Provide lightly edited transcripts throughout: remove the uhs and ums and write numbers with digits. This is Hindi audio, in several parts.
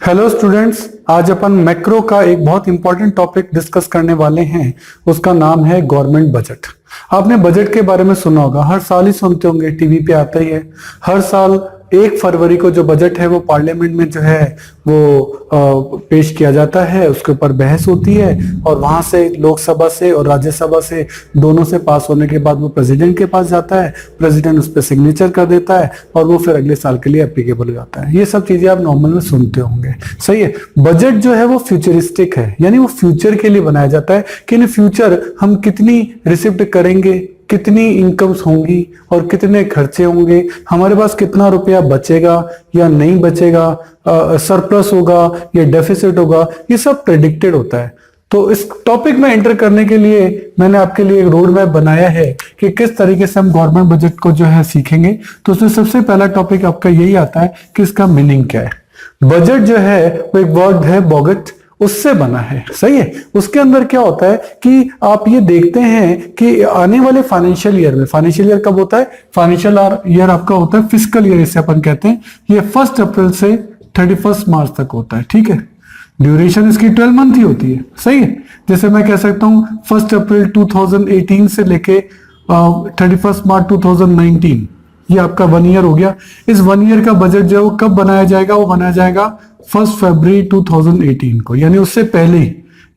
हेलो स्टूडेंट्स, आज अपन मैक्रो का एक बहुत इंपॉर्टेंट टॉपिक डिस्कस करने वाले हैं। उसका नाम है गवर्नमेंट बजट। आपने बजट के बारे में सुना होगा, हर साल ही सुनते होंगे, टीवी पे आता ही है। हर साल 1 फरवरी को जो बजट है वो पार्लियामेंट में जो है वो पेश किया जाता है, उसके ऊपर बहस होती है और वहां से लोकसभा से और राज्यसभा से दोनों से पास होने के बाद वो प्रेसिडेंट के पास जाता है। प्रेसिडेंट उस पर सिग्नेचर कर देता है और वो फिर अगले साल के लिए एप्लीकेबल हो जाता है। ये सब चीजें आप नॉर्मल में सुनते होंगे, सही है। बजट जो है वो फ्यूचरिस्टिक है, यानी वो फ्यूचर के लिए बनाया जाता है कि इन फ्यूचर हम कितनी रिसिप्ट करेंगे, कितनी इनकम्स होंगी और कितने खर्चे होंगे, हमारे पास कितना रुपया बचेगा या नहीं बचेगा, सरप्लस होगा या डेफिसिट होगा, ये सब प्रेडिक्टेड होता है। तो इस टॉपिक में एंटर करने के लिए मैंने आपके लिए एक रोड मैप बनाया है कि किस तरीके से हम गवर्नमेंट बजट को जो है सीखेंगे। तो उसमें सबसे पहला टॉपिक आपका यही आता है कि इसका मीनिंग क्या है। बजट जो है वो एक वर्ड है बॉगट, उससे बना है, सही है। उसके अंदर क्या होता है कि आप ये देखते हैं कि आने वाले फाइनेंशियल ईयर में, फाइनेंशियल ईयर कब होता है, फाइनेंशियल ईयर आपका होता है फिस्कल ईयर, इसे अपन कहते हैं। ये 1 अप्रैल से 31 मार्च तक होता है, ठीक है। ड्यूरेशन इसकी 12 मंथ ही होती है, सही है। जैसे मैं कह सकता हूं 1 अप्रैल 2018 से लेके 31 मार्च 2019, ये आपका 1 ईयर हो गया। इस 1 ईयर का बजट जो है वो कब बनाया जाएगा, वो बनाया जाएगा 1 फरवरी 2018 को, यानी उससे पहले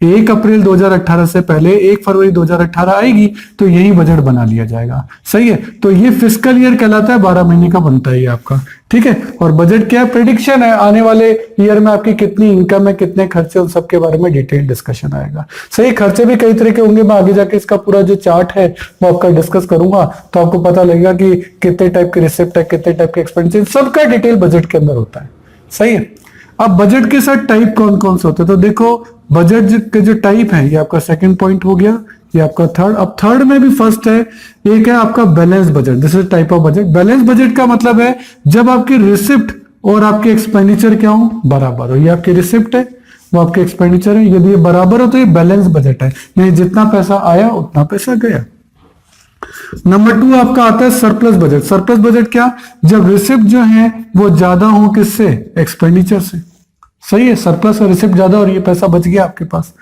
1 अप्रैल 2018 से पहले 1 फरवरी 2018 आएगी तो यही बजट बना लिया जाएगा, सही है। तो ये फिस्कल ईयर कहलाता है, 12 महीने का बनता है ये आपका, ठीक है। और बजट क्या है, प्रेडिक्शन है, आने वाले ईयर में आपकी कितनी इनकम है, कितने खर्चे, उन सब के बारे में डिटेल डिस्कशन आएगा, सही। खर्चे भी कई तरह के होंगे, मैं आगे जाके इसका पूरा जो चार्ट है वो आपका डिस्कस करूंगा, तो आपको पता लगेगा कि कितने टाइप के रिसिप्ट है, कितने टाइप के एक्सपेंडिचर, सबका डिटेल बजट के अंदर होता है, सही है। अब बजट के साथ टाइप कौन कौन से होते हैं, तो देखो बजट के जो टाइप है, ये आपका सेकंड पॉइंट हो गया, ये आपका थर्ड। अब थर्ड में भी फर्स्ट है, एक है आपका balance budget. This is type of budget. Balance budget का मतलब है जब आपकी रिसिप्ट और आपके एक्सपेंडिचर क्या हो, बराबर हो। ये आपकी रिसिप्ट है, वो आपके एक्सपेंडिचर है, यदि ये बराबर हो तो ये बैलेंस बजट है, यानी जितना पैसा आया उतना पैसा गया। नंबर 2 आपका आता है सरप्लस बजट। सरप्लस बजट क्या, जब रिसिप्ट जो है वो ज्यादा हो किससे, एक्सपेंडिचर से, सही है। सरप्लस और रिसिप्ट ज्यादा और ये पैसा बच गया आपके पास।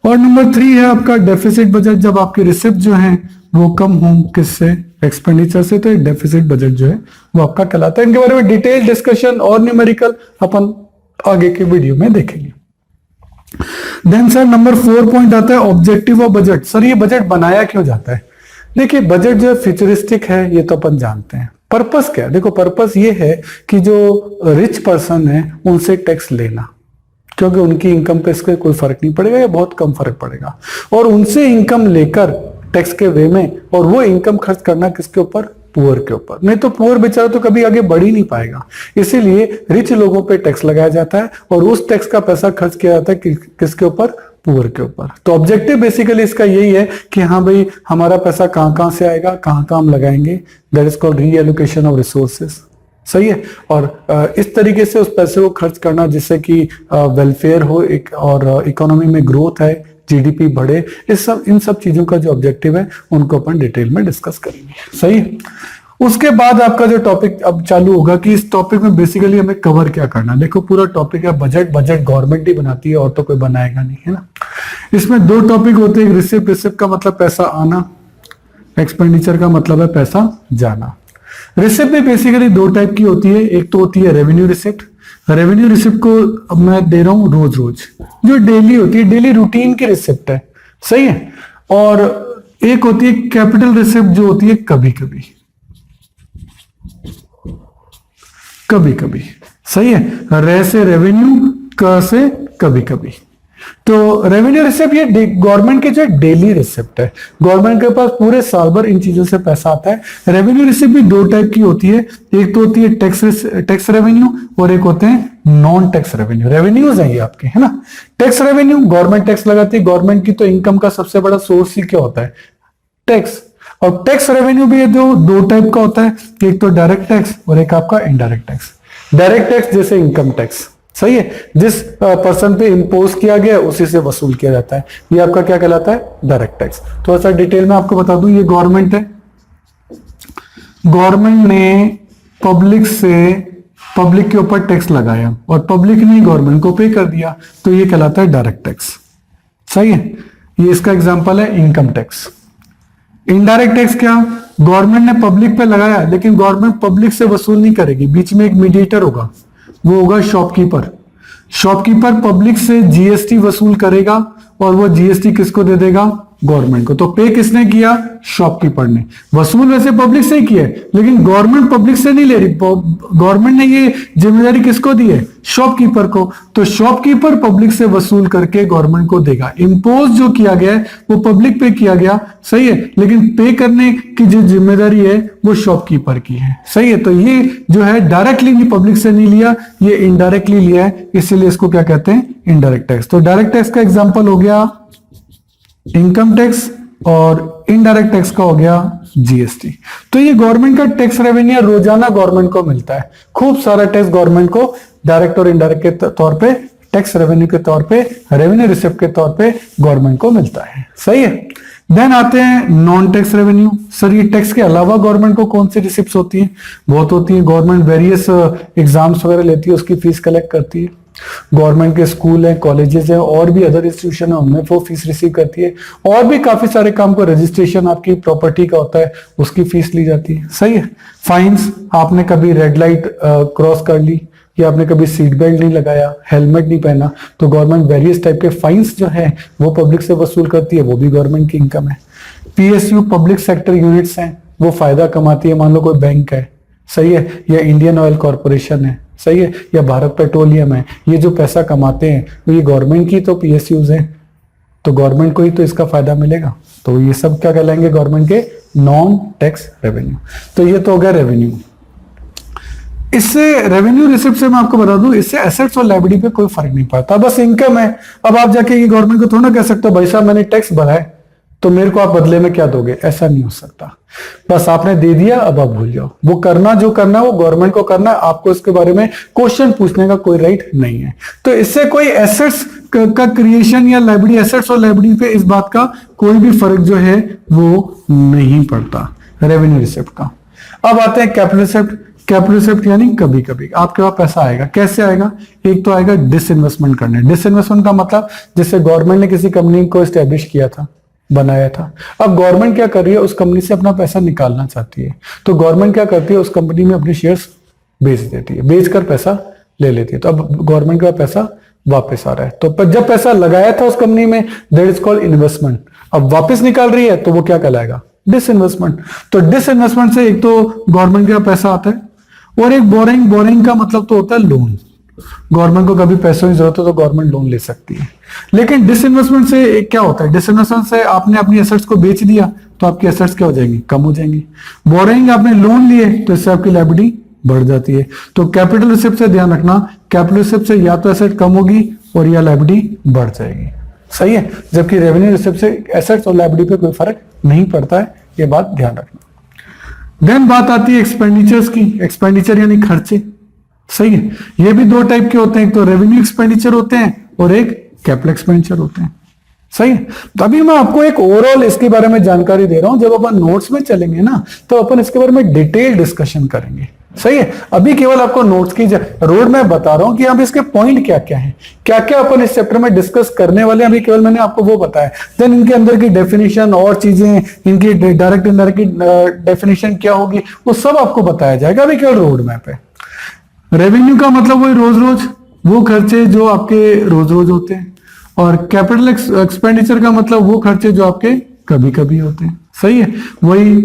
और नंबर 3 है आपका डेफिसिट बजट, जब आपके रिसिप्ट जो है वो कम हो किससे, एक्सपेंडिचर से, तो एक डेफिसिट बजट जो है वो आपका कहलाता है। इनके बारे में डिटेल डिस्कशन और न्यूमेरिकल अपन आगे के वीडियो में देखेंगे। देन सर नंबर 4 पॉइंट आता है ऑब्जेक्टिव ऑफ बजट। सर ये बजट बनाया क्यों जाता है। देखिए बजट जो फ्यूचरिस्टिक है ये तो अपन जानते हैं। पर्पस क्या है, देखो पर्पस ये है कि जो रिच पर्सन है उनसे टैक्स लेना, क्योंकि उनकी इनकम पे इसके कोई फर्क नहीं पड़ेगा या बहुत कम फर्क पड़ेगा, और उनसे इनकम लेकर टैक्स के वे में, और वो इनकम खर्च करना किसके ऊपर, पुअर के ऊपर। नहीं तो पुअर बेचारा तो कभी आगे बढ़ ही नहीं पाएगा। इसीलिए रिच लोगों पे टैक्स लगाया जाता है और उस टैक्स का पैसा खर्च किया जाता है किसके ऊपर, पुअर के ऊपर। तो ऑब्जेक्टिव बेसिकली इसका यही है कि हाँ भाई हमारा पैसा कहां कहां से आएगा, कहां कहां हम लगाएंगे, that is called reallocation of resources, सही है। और इस तरीके से उस पैसे को खर्च करना जिससे कि वेलफेयर हो एक, और इकोनॉमी में ग्रोथ है, जीडीपी बढ़े, इन सब चीजों का जो ऑब्जेक्टिव है उनको अपन डिटेल में डिस्कस करेंगे, सही है। उसके बाद आपका जो टॉपिक अब चालू होगा कि इस टॉपिक में बेसिकली हमें कवर क्या करना। देखो पूरा टॉपिक है बजट, बजट गवर्नमेंट ही बनाती है और तो कोई बनाएगा नहीं, है ना। इसमें 2 टॉपिक होते हैं, रिसिप्ट, रिसिप्ट का मतलब पैसा आना, एक्सपेंडिचर का मतलब है पैसा जाना। रिसिप्ट भी बेसिकली 2 टाइप की होती है, एक तो होती है रेवेन्यू रिसिप्ट। रेवेन्यू रिसिप्ट को अब मैं दे रहा हूं रोज रोज, जो डेली होती है, डेली रूटीन की रिसिप्ट है, सही है। और एक होती है कैपिटल रिसिप्ट, जो होती है कभी कभी, कभी कभी, सही है। रे से रेवेन्यू, क से कभी कभी। तो रेवेन्यू रिसिप्ट ये गवर्नमेंट की जो डेली रिसिप्ट है, गवर्नमेंट के पास पूरे साल भर इन चीजों से पैसा आता है। रेवेन्यू रिसिप्ट भी 2 टाइप की होती है, एक तो होती है टैक्स रेवेन्यू और एक होते हैं नॉन टैक्स रेवेन्यू। रेवेन्यूज है ये आपके, है ना। टैक्स रेवेन्यू गवर्नमेंट टैक्स लगाती है, गवर्नमेंट की तो इनकम का सबसे बड़ा सोर्स ही क्या होता है, टैक्स। और टैक्स रेवेन्यू भी जो 2 टाइप का होता है, एक तो डायरेक्ट टैक्स और एक आपका इनडायरेक्ट टैक्स। डायरेक्ट टैक्स जैसे इनकम टैक्स, सही है, जिस पर्सन पे इंपोज किया गया उसी से वसूल किया जाता है, ये आपका क्या कहलाता है, डायरेक्ट टैक्स। थोड़ा सा डिटेल में आपको बता दूं, ये गवर्नमेंट है, गवर्नमेंट ने पब्लिक से पब्लिक के ऊपर टैक्स लगाया और पब्लिक ने गवर्नमेंट को पे कर दिया, तो ये कहलाता है डायरेक्ट टैक्स। सही है, ये इसका एग्जांपल है इनकम टैक्स। इनडायरेक्ट टैक्स क्या, गवर्नमेंट ने पब्लिक पे लगाया लेकिन गवर्नमेंट पब्लिक से वसूल नहीं करेगी, बीच में एक मीडिएटर होगा, वो होगा शॉपकीपर। शॉपकीपर पब्लिक से जीएसटी वसूल करेगा और वो जीएसटी किसको दे देगा, गवर्नमेंट को। तो पे किसने किया, शॉपकीपर ने। वसूल वैसे पब्लिक से ही किया है लेकिन गवर्नमेंट पब्लिक से नहीं ले रही, गवर्नमेंट ने ये जिम्मेदारी किसको दी है, शॉपकीपर को। तो शॉपकीपर पब्लिक से वसूल करके गवर्नमेंट को देगा। इम्पोज जो किया गया है वो पब्लिक पे किया गया, सही है, लेकिन पे करने की जो जिम्मेदारी है वो शॉपकीपर की है। सही है, तो ये जो है डायरेक्टली नहीं, पब्लिक से नहीं लिया, ये इनडायरेक्टली लिया है, इसीलिए इसको क्या कहते हैं, इनडायरेक्ट टैक्स। तो डायरेक्ट टैक्स का एग्जाम्पल हो गया इनकम टैक्स और इनडायरेक्ट टैक्स का हो गया जीएसटी। तो ये गवर्नमेंट का टैक्स रेवेन्यू रोजाना गवर्नमेंट को मिलता है। खूब सारा टैक्स गवर्नमेंट को डायरेक्ट और इनडायरेक्ट के तौर पे, टैक्स रेवेन्यू के तौर पे, रेवेन्यू रिसिप्ट के तौर पे गवर्नमेंट को मिलता है। सही है, देन आते हैं नॉन टैक्स रेवेन्यू। सर ये टैक्स के अलावा गवर्नमेंट को कौन सी रिसिप्ट होती हैं, बहुत होती है। गवर्नमेंट वेरियस एग्जाम्स वगैरह लेती है, उसकी फीस कलेक्ट करती है। गवर्नमेंट के स्कूल हैं, कॉलेजेस हैं और भी अदर इंस्टीट्यूशन है, उनमें वो फीस रिसीव करती है। और भी काफी सारे काम को, रजिस्ट्रेशन आपकी प्रॉपर्टी का होता है, उसकी फीस ली जाती है। सही है, फाइन्स, आपने कभी रेड लाइट क्रॉस कर ली या आपने कभी सीट बेल्ट नहीं लगाया, हेलमेट नहीं पहना, तो गवर्नमेंट वेरियस टाइप के फाइन्स जो है वो पब्लिक से वसूल करती है, वो भी गवर्नमेंट की इनकम है। पीएसयू पब्लिक सेक्टर यूनिट्स हैं, वो फायदा कमाती है। मान लो कोई बैंक है, सही है, या इंडियन ऑयल कॉर्पोरेशन है, सही है, या भारत पेट्रोलियम है, ये जो पैसा कमाते हैं तो ये गवर्नमेंट की तो पीएसयूज हैं, तो गवर्नमेंट को ही तो इसका फायदा मिलेगा। तो ये सब क्या कहलाएंगे, गवर्नमेंट के नॉन टैक्स रेवेन्यू। तो ये तो हो गया रेवेन्यू। इससे रेवेन्यू रिसिप्ट से मैं आपको बता दूं, इससे एसेट्स और लायबिलिटी पे कोई फर्क नहीं पड़ता, बस इनकम है। अब आप जाके ये गवर्नमेंट को थोड़ा कह सकते हो भाई साहब मैंने टैक्स भरा है तो मेरे को आप बदले में क्या दोगे, ऐसा नहीं हो सकता। बस आपने दे दिया, अब आप भूल जाओ। वो करना जो करना है वो गवर्नमेंट को करना है, आपको इसके बारे में क्वेश्चन पूछने का कोई राइट नहीं है। तो इससे कोई एसेट्स का क्रिएशन या लायबिलिटी, एसेट्स और लायबिलिटी पे इस बात का कोई भी फर्क जो है वो नहीं पड़ता रेवेन्यू रिसिप्ट का। अब आते हैं कैपिटल रिसिप्ट। कैपिटल रिसिप्ट यानी कभी कभी आपके पास पैसा आएगा, कैसे आएगा, एक तो आएगा डिसइन्वेस्टमेंट करने। डिसइन्वेस्टमेंट का मतलब जैसे गवर्नमेंट ने किसी कंपनी को एस्टेब्लिश किया था, बनाया था, अब गवर्नमेंट क्या कर रही है, उस कंपनी से अपना पैसा निकालना चाहती है, तो गवर्नमेंट क्या करती है, उस कंपनी में अपने शेयर्स बेच देती है, बेचकर पैसा ले लेती है। तो अब गवर्नमेंट का पैसा वापस आ रहा है। तो जब पैसा लगाया था उस कंपनी में, दैट इज कॉल्ड इन्वेस्टमेंट, अब वापस निकाल रही है तो वो क्या कहलाएगा, डिसइन्वेस्टमेंट। तो डिसइन्वेस्टमेंट से एक तो गवर्नमेंट का पैसा आता है और एक बोरिंग। बोरिंग का मतलब तो होता है लोन। गवर्नमेंट को कभी पैसों की जरूरत हो तो गवर्नमेंट लोन ले सकती है। लेकिन डिसइन्वेस्टमेंट से क्या होता है, डिसइन्वेस्टमेंट से आपने अपनी एसेट्स को बेच दिया तो आपकी एसेट्स क्या हो जाएंगी, कम हो जाएंगी। बोरिंग आपने लोन लिए तो इससे आपकी लायबिलिटी बढ़ जाती है। तो कैपिटल रिसिप्ट से ध्यान रखना, कैपिटल रिसिप्ट से या तो एसेट कम होगी और या लायबिलिटी बढ़ जाएगी। सही है, जबकि रेवेन्यू रिसिप्ट से एसेट्स और लायबिलिटी पे कोई फर्क नहीं पड़ता है, ये बात ध्यान रखना। देन बात आती है एक्सपेंडिचर्स की। एक्सपेंडिचर यानी खर्चे। सही है, ये भी दो टाइप के होते हैं, एक तो रेवेन्यू एक्सपेंडिचर होते हैं और एक कैपिटल एक्सपेंडिचर होते हैं। सही है, तो अभी मैं आपको एक ओवरऑल इसके बारे में जानकारी दे रहा हूं, जब अपन नोट्स में चलेंगे ना तो अपन इसके बारे में डिटेल डिस्कशन करेंगे। सही है, अभी केवल आपको नोट्स की रोड मैप बता रहा हूं कि अब इसके पॉइंट क्या क्या हैं, क्या क्या अपन इस चैप्टर में डिस्कस करने वाले हैं। अभी केवल मैंने आपको वो बताया, देन इनके अंदर की डेफिनेशन और चीजें, इनकी डायरेक्ट इनडायरेक्ट की डेफिनेशन क्या होगी, वो सब आपको बताया जाएगा। अभी केवल रोड मैप है। रेवेन्यू का मतलब वही रोज रोज वो खर्चे जो आपके रोज रोज होते हैं, और कैपिटल एक्सपेंडिचर का मतलब वो खर्चे जो आपके कभी कभी होते हैं। सही है, वही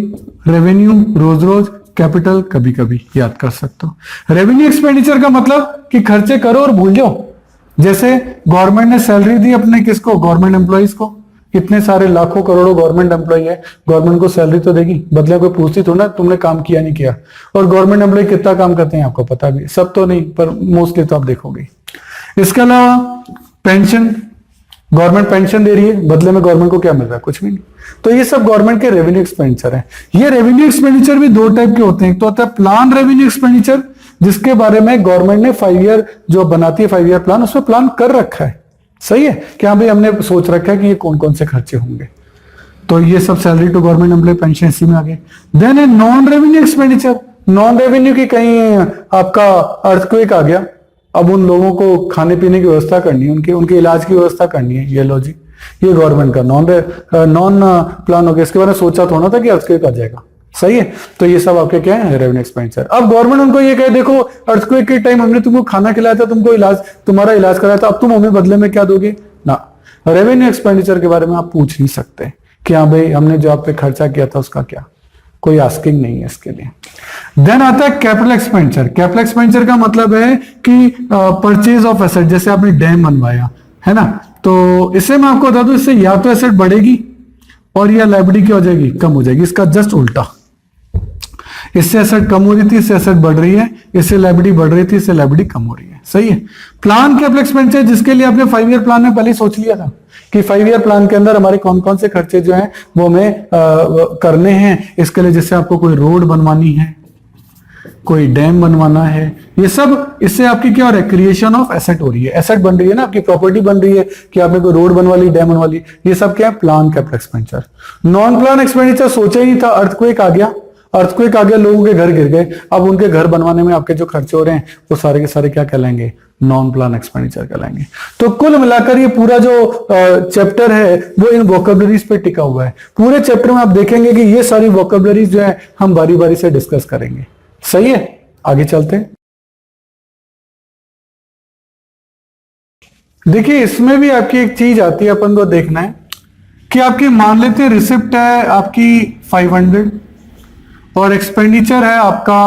रेवेन्यू रोज रोज, कैपिटल कभी कभी, याद कर सकते हो। रेवेन्यू एक्सपेंडिचर का मतलब कि खर्चे करो और भूल जाओ। जैसे गवर्नमेंट ने सैलरी दी अपने किसको, गवर्नमेंट एम्प्लॉइज को, इतने सारे लाखों करोड़ों गवर्नमेंट एम्प्लॉय है, गवर्नमेंट को सैलरी तो देगी, बदले कोई पूछती तो ना तुमने काम किया नहीं किया। और गवर्नमेंट एम्प्लॉय कितना काम करते हैं आपको पता भी, सब तो नहीं पर मोस्टली तो आप देखोगे। इसके अलावा पेंशन, गवर्नमेंट पेंशन दे रही है, बदले में गवर्नमेंट को क्या मिल रहा है, कुछ भी नहीं। तो ये सब गवर्नमेंट के रेवेन्यू एक्सपेंडिचर है। ये रेवेन्यू एक्सपेंडिचर भी दो टाइप के होते हैं, एक तो होता है प्लान रेवेन्यू एक्सपेंडिचर, जिसके बारे में गवर्नमेंट ने 5 ईयर जो बनाती है 5 ईयर प्लान, उसमें प्लान कर रखा है। सही है, कि हाँ भाई हमने सोच रखा है कि ये कौन कौन से खर्चे होंगे। तो ये सब salary to government employ, pension इसी में आ गए। Then a non revenue expenditure, non revenue की कहीं आपका अर्थक्वेक आ गया, अब उन लोगों को खाने पीने की व्यवस्था करनी है, उनके इलाज की व्यवस्था करनी है, ये लो जी, ये गवर्नमेंट का नॉन प्लान हो गया। इसके बारे में सोचा थोड़ा था कि अर्थक्वेक आ जाएगा, सही है। तो ये सब आपके क्या है, रेवेन्यू एक्सपेंडिचर। अब गवर्नमेंट उनको ये कहे देखो अर्थक्वेक के टाइम हमने तुमको खाना खिलाया था, तुम्हारा इलाज कराया था, अब तुम हमें बदले में क्या दोगे ना। रेवेन्यू एक्सपेंडिचर के बारे में आप पूछ नहीं सकते कि हाँ भाई हमने जो आप पे खर्चा किया था उसका क्या, कोई आस्किंग नहीं है इसके लिए। देन आता है कैपिटल एक्सपेंडिचर। कैपिटल एक्सपेंडिचर का मतलब है कि परचेज ऑफ एसेट, जैसे आपने डैम बनवाया है ना, तो इससे मैं आपको बता दूं, इससे या तो एसेट बढ़ेगी और या लायबिलिटी क्या हो जाएगी, कम हो जाएगी। इसका जस्ट उल्टा, इससे एसेट कम हो रही थी, इससे एसेट बढ़ रही है, इससे लायबिलिटी बढ़ रही थी, इससे लायबिलिटी कम हो रही है, सही है। प्लान कैपिटल एक्सपेंडिचर, जिसके लिए आपने 5 ईयर प्लान में पहले ही सोच लिया था कि 5 ईयर प्लान के अंदर हमारे कौन कौन से खर्चे जो हैं वो हमें करने हैं। इसके लिए जैसे आपको कोई रोड बनवानी है, कोई डैम बनवाना है, ये सब इससे आपकी क्या हो रहा है, क्रिएशन ऑफ एसेट हो रही है, एसेट बन रही है ना, आपकी प्रॉपर्टी बन रही है कि आपने कोई रोड बनवा ली, डैम बनवा ली, ये सब क्या है, plan capital expenditure. Non plan expenditure सोचा ही नहीं था, अर्थक्वेक आ गया, लोगों के घर गिर गए, अब उनके घर बनवाने में आपके जो खर्चे हो रहे हैं वो सारे के सारे क्या कहलाएंगे, नॉन प्लान एक्सपेंडिचर कहलाएंगे। तो कुल मिलाकर ये पूरा जो चैप्टर है वो इन वोकैबुलरीज पे टिका हुआ है। पूरे चैप्टर में आप देखेंगे कि ये सारी वोकैबुलरीज जो है हम बारी बारी से डिस्कस करेंगे, सही है। आगे चलते हैं। देखिए इसमें भी आपकी एक चीज आती है, अपन को देखना है कि आपकी मान लेते हैं रिसिप्ट है आपकी 500 और एक्सपेंडिचर है आपका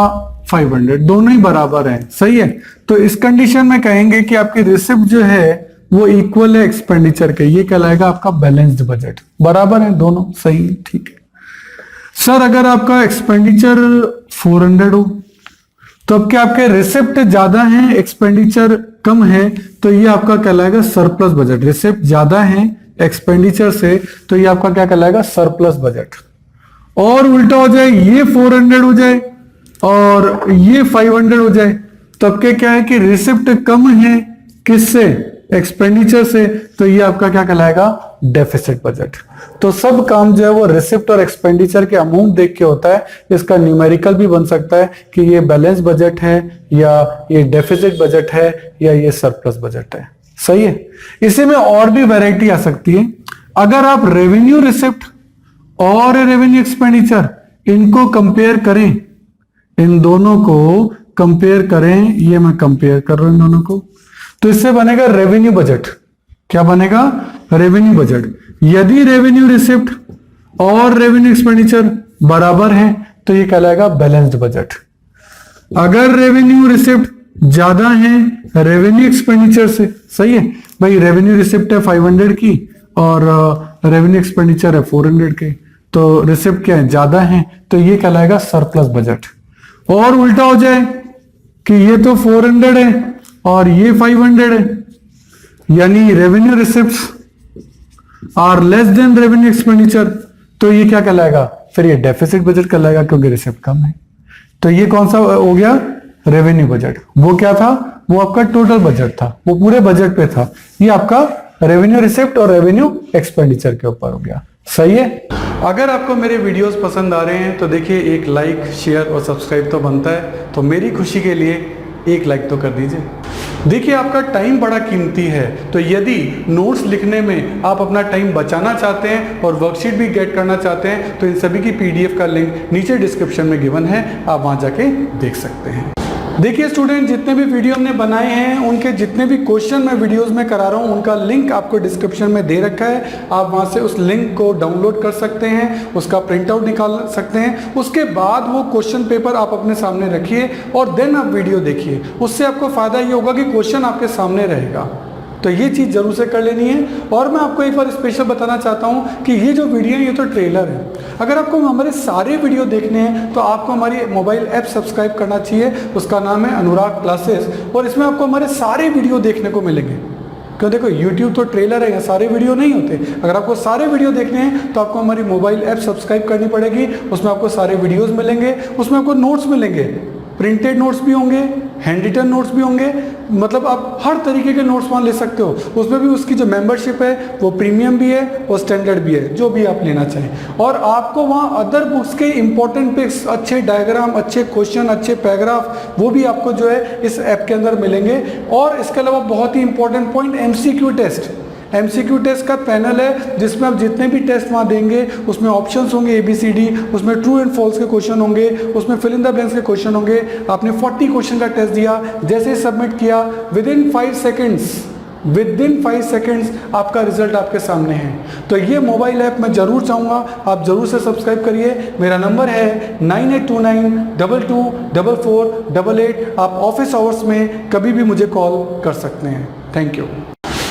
500, दोनों ही बराबर है, सही है। तो इस कंडीशन में कहेंगे कि आपकी रिसिप्ट जो है वो इक्वल है एक्सपेंडिचर के, ये कहलाएगा आपका बैलेंस्ड बजट, बराबर है दोनों, सही, ठीक है। सर अगर आपका एक्सपेंडिचर 400 हो तो अब क्या आपके रिसिप्ट ज्यादा है, एक्सपेंडिचर कम है, तो ये आपका कहलाएगा सरप्लस बजट। रिसिप्ट ज्यादा है एक्सपेंडिचर से, तो ये आपका क्या कहलाएगा, सरप्लस बजट। और उल्टा हो जाए, ये 400 हो जाए और ये 500 हो जाए, तब के क्या है कि रिसिप्ट कम है किससे, एक्सपेंडिचर से, तो ये आपका क्या कहलाएगा, डेफिसिट बजट। तो सब काम जो है वो रिसिप्ट और एक्सपेंडिचर के अमाउंट देख के होता है। इसका न्यूमेरिकल भी बन सकता है कि ये बैलेंस बजट है या ये डेफिसिट बजट है या ये सरप्लस बजट है, सही है। इसी में और भी वैरायटी आ सकती है। अगर आप रेवेन्यू रिसिप्ट और रेवेन्यू एक्सपेंडिचर इनको कंपेयर करें, इन दोनों को कंपेयर करें, ये मैं कंपेयर कर रहा हूं इन दोनों को, तो इससे बनेगा रेवेन्यू बजट। क्या बनेगा, रेवेन्यू बजट। यदि रेवेन्यू रिसिप्ट और रेवेन्यू एक्सपेंडिचर बराबर है तो ये कहलाएगा बैलेंस्ड बजट। अगर रेवेन्यू रिसिप्ट ज्यादा है रेवेन्यू एक्सपेंडिचर से, सही है भाई, रेवेन्यू रिसिप्ट है 500 की और रेवेन्यू एक्सपेंडिचर है 400 के, तो रिसिप्ट क्या है, ज्यादा है, तो ये कहलाएगा सरप्लस बजट। और उल्टा हो जाए कि ये तो 400 है और ये 500 है, यानी revenue receipts are less than revenue expenditure, तो ये क्या कहलाएगा, फिर ये डेफिसिट बजट कहलाएगा क्योंकि रिसिप्ट कम है। तो ये कौन सा हो गया, रेवेन्यू बजट। वो क्या था, वो आपका टोटल बजट था, वो पूरे बजट पे था। ये आपका रेवेन्यू रिसिप्ट और रेवेन्यू एक्सपेंडिचर के ऊपर हो गया, सही है। अगर आपको मेरे वीडियोस पसंद आ रहे हैं तो देखिए एक लाइक, शेयर और सब्सक्राइब तो बनता है, तो मेरी खुशी के लिए एक लाइक तो कर दीजिए। देखिए आपका टाइम बड़ा कीमती है, तो यदि नोट्स लिखने में आप अपना टाइम बचाना चाहते हैं और वर्कशीट भी गेट करना चाहते हैं तो इन सभी की पीडीएफ का लिंक नीचे डिस्क्रिप्शन में गिवन है, आप वहां जाके देख सकते हैं। देखिए स्टूडेंट, जितने भी वीडियो हमने बनाए हैं उनके जितने भी क्वेश्चन मैं वीडियोस में करा रहा हूं उनका लिंक आपको डिस्क्रिप्शन में दे रखा है। आप वहां से उस लिंक को डाउनलोड कर सकते हैं, उसका प्रिंट आउट निकाल सकते हैं। उसके बाद वो क्वेश्चन पेपर आप अपने सामने रखिए और देन आप वीडियो देखिए। उससे आपको फायदा ये होगा कि क्वेश्चन आपके सामने रहेगा। तो ये चीज़ जरूर से कर लेनी है। और मैं आपको एक बार स्पेशल बताना चाहता हूँ कि ये जो वीडियो है ये तो ट्रेलर है। अगर आपको हमारे सारे वीडियो देखने हैं तो आपको हमारी मोबाइल ऐप सब्सक्राइब करना चाहिए, उसका नाम है अनुराग क्लासेस, और इसमें आपको हमारे सारे वीडियो देखने को मिलेंगे। क्यों, देखो यूट्यूब तो ट्रेलर है, सारे वीडियो नहीं होते। अगर आपको सारे वीडियो देखने हैं तो आपको हमारी मोबाइल ऐप सब्सक्राइब करनी पड़ेगी, उसमें आपको सारे वीडियोज़ मिलेंगे, उसमें आपको नोट्स मिलेंगे, प्रिंटेड नोट्स भी होंगे, हैंड रिटन नोट्स भी होंगे, मतलब आप हर तरीके के नोट्स वहाँ ले सकते हो। उसमें भी उसकी जो मेंबरशिप है वो प्रीमियम भी है और स्टैंडर्ड भी है, जो भी आप लेना चाहें। और आपको वहाँ अदर बुक्स के इंपॉर्टेंट पिक्स, अच्छे डायग्राम, अच्छे क्वेश्चन, अच्छे पैराग्राफ, वो भी आपको जो है इस ऐप के अंदर मिलेंगे। और इसके अलावा बहुत ही important point, MCQ test. MCQ test का पैनल है जिसमें आप जितने भी टेस्ट वहाँ देंगे उसमें ऑप्शंस होंगे ABCD, उसमें ट्रू एंड फॉल्स के क्वेश्चन होंगे, उसमें फिल इन द ब्लैंक्स के क्वेश्चन होंगे। आपने 40 क्वेश्चन का टेस्ट दिया, जैसे ही सबमिट किया विदिन 5 सेकेंड्स आपका रिजल्ट आपके सामने है। तो ये मोबाइल ऐप मैं जरूर चाहूँगा आप जरूर से सब्सक्राइब करिए। मेरा नंबर है 9829224488। आप ऑफिस आवर्स में कभी भी मुझे कॉल कर सकते हैं। Thank you.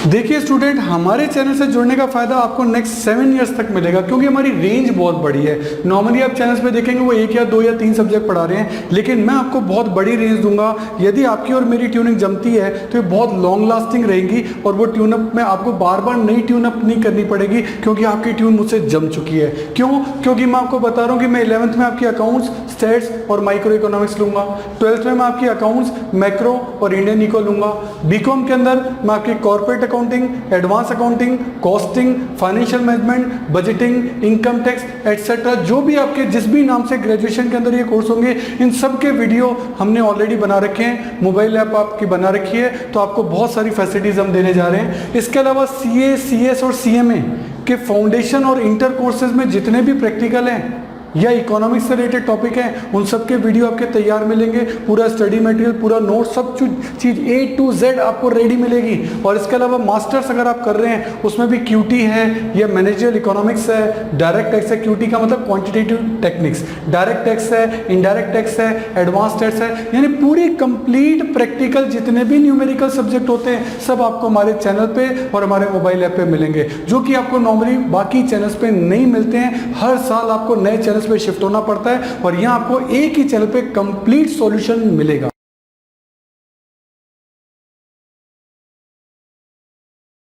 देखिए स्टूडेंट, हमारे चैनल से जुड़ने का फायदा आपको नेक्स्ट 7 इयर्स तक मिलेगा, क्योंकि हमारी रेंज बहुत बड़ी है। नॉर्मली आप चैनल्स पे देखेंगे वो 1 या 2 या 3 सब्जेक्ट पढ़ा रहे हैं, लेकिन मैं आपको बहुत बड़ी रेंज दूंगा। यदि आपकी और मेरी ट्यूनिंग जमती है तो ये बहुत लॉन्ग लास्टिंग रहेगी, और वो ट्यूनअप में आपको बार बार नई ट्यूनअप नहीं करनी पड़ेगी, क्योंकि आपकी ट्यून मुझसे जम चुकी है। क्यों? क्योंकि मैं आपको बता रहा हूँ कि मैं 11th में आपकी अकाउंट्स, स्टेट्स और माइक्रो इकोनॉमिक्स लूंगा। 12th में मैं आपकी अकाउंट्स, मैक्रो और इंडियन इको लूंगा। बीकॉम के अंदर मैं आपकी corporate accounting, advance accounting, costing, financial management, budgeting, income tax etcetera, जो भी आपके जिस भी नाम से ग्रेजुएशन के अंदर ये कोर्स होंगे, इन सब के वीडियो हमने ऑलरेडी बना रखे हैं। मोबाइल ऐप आपकी बना रखी है, तो आपको बहुत सारी फैसिलिटीज हम देने जा रहे हैं। इसके अलावा CA, CS और CMA के फाउंडेशन और इंटर कोर्सेज में जितने भी प्रैक्टिकल हैं या इकोनॉमिक्स से रिलेटेड टॉपिक हैं, उन सब के वीडियो आपके तैयार मिलेंगे। पूरा स्टडी मटेरियल, पूरा नोट, सब चीज़ A to Z आपको रेडी मिलेगी। और इसके अलावा मास्टर्स अगर आप कर रहे हैं उसमें भी QT है, या मैनेजरियल इकोनॉमिक्स है, डायरेक्ट टैक्स है। QT का मतलब क्वांटिटेटिव टेक्निक्स, डायरेक्ट टैक्स है, इनडायरेक्ट टैक्स है, एडवांस टैक्स है, यानी पूरी कंप्लीट प्रैक्टिकल जितने भी न्यूमेरिकल सब्जेक्ट होते हैं सब आपको हमारे चैनल पे और हमारे मोबाइल ऐप पे मिलेंगे, जो कि आपको नॉर्मली बाकी चैनल्स पे नहीं मिलते हैं। हर साल आपको नए चैनल पे शिफ्ट होना पड़ता है, और यहाँ आपको एक ही चैनल पे कंप्लीट सॉल्यूशन मिलेगा।